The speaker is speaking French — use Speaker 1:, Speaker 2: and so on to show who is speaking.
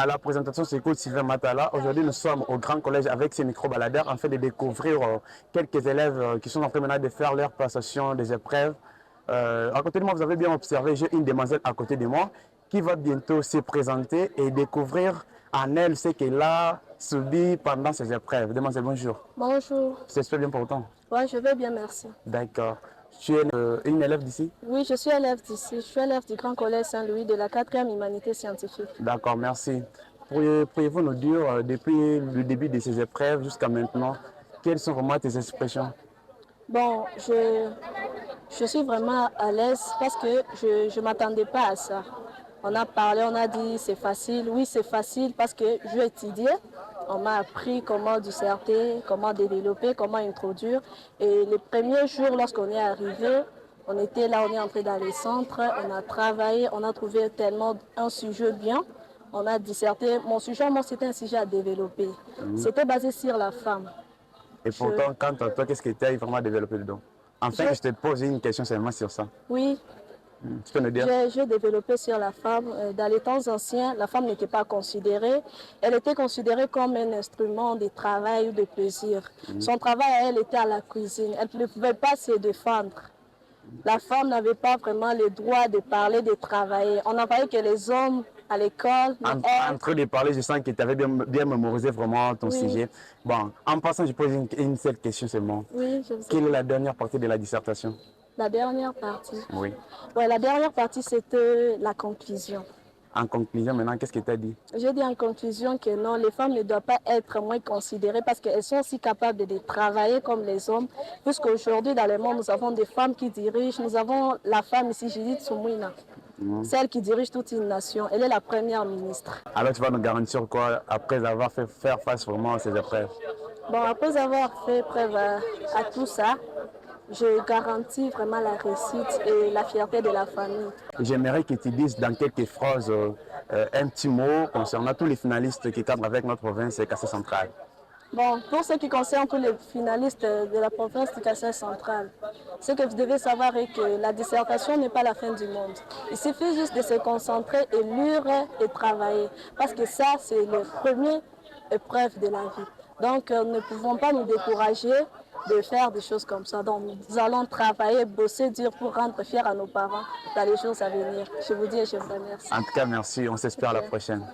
Speaker 1: À la présentation, c'est coach Sylvain Matala. Aujourd'hui, nous sommes au Grand Collège avec ces micro-baladeurs afin de découvrir quelques élèves qui sont en train maintenant de faire leur passation des épreuves. À côté de moi, vous avez bien observé, j'ai une demoiselle à côté de moi qui va bientôt se présenter et découvrir en elle ce qu'elle a subi pendant ces épreuves. Demoiselle, bonjour.
Speaker 2: Bonjour.
Speaker 1: J'espère bien pour autant.
Speaker 2: Ouais, je vais bien, merci.
Speaker 1: D'accord. Tu es une élève d'ici?
Speaker 2: Oui, je suis élève d'ici. Je suis élève du Grand Collège Saint-Louis de la 4e humanité scientifique.
Speaker 1: D'accord, merci. Pourriez-vous nous dire, depuis le début de ces épreuves jusqu'à maintenant, quelles sont vraiment tes expressions?
Speaker 2: Bon, je suis vraiment à l'aise parce que je ne m'attendais pas à ça. On a parlé, on a dit c'est facile. Oui, c'est facile parce que je étudiais. On m'a appris comment disserter, comment développer, comment introduire. Et les premiers jours, lorsqu'on est arrivé, on était là, on est entré dans les centres, on a travaillé, on a trouvé tellement un sujet bien. On a disserté. Mon sujet, moi, c'était un sujet à développer. C'était basé sur la femme.
Speaker 1: Et pourtant, quant à toi, qu'est-ce que tu as vraiment développé dedans? Enfin, que je te pose une question seulement sur ça.
Speaker 2: Oui,
Speaker 1: Tu peux nous dire?
Speaker 2: j'ai développé sur la femme. Dans les temps anciens, la femme n'était pas considérée. Elle était considérée comme un instrument de travail ou de plaisir. Son travail à elle était à la cuisine. Elle ne pouvait pas se défendre. La femme n'avait pas vraiment le droit de parler, de travailler. On n'envoyait que les hommes à l'école.
Speaker 1: En train de parler, je sens que tu avais bien mémorisé vraiment ton
Speaker 2: Oui,
Speaker 1: sujet. Bon, en passant, je pose une seule question seulement.
Speaker 2: oui, je vous
Speaker 1: Quelle est
Speaker 2: écoute.
Speaker 1: la dernière partie de la dissertation?
Speaker 2: La dernière partie.
Speaker 1: Oui.
Speaker 2: Ouais, la dernière partie, c'était la conclusion.
Speaker 1: En conclusion, maintenant, qu'est-ce que tu as dit?
Speaker 2: Je dis en conclusion que non, les femmes ne doivent pas être moins considérées parce qu'elles sont aussi capables de travailler comme les hommes. Puisqu'aujourd'hui, dans le monde, nous avons des femmes qui dirigent. Nous avons la femme ici, Judith Soumouina, celle qui dirige toute une nation. Elle est la première ministre.
Speaker 1: Alors, tu vas nous garantir quoi après avoir fait faire face vraiment à ces épreuves?
Speaker 2: Bon, après avoir fait preuve à tout ça, je garantis vraiment la réussite et la fierté de la famille.
Speaker 1: J'aimerais que tu dises dans quelques phrases un petit mot concernant tous les finalistes qui cadrent avec notre province Kassai centrale.
Speaker 2: Bon, pour ce qui concerne tous les finalistes de la province du Kassai central, ce que vous devez savoir est que la dissertation n'est pas la fin du monde. Il suffit juste de se concentrer et lire et travailler. Parce que ça, c'est le premier épreuve de la vie. Donc, nous ne pouvons pas nous décourager de faire des choses comme ça. Donc, nous allons travailler, bosser dur pour rendre fiers à nos parents dans les jours à venir. Je vous dis et je vous remercie.
Speaker 1: En tout cas, merci. On s'espère à la prochaine.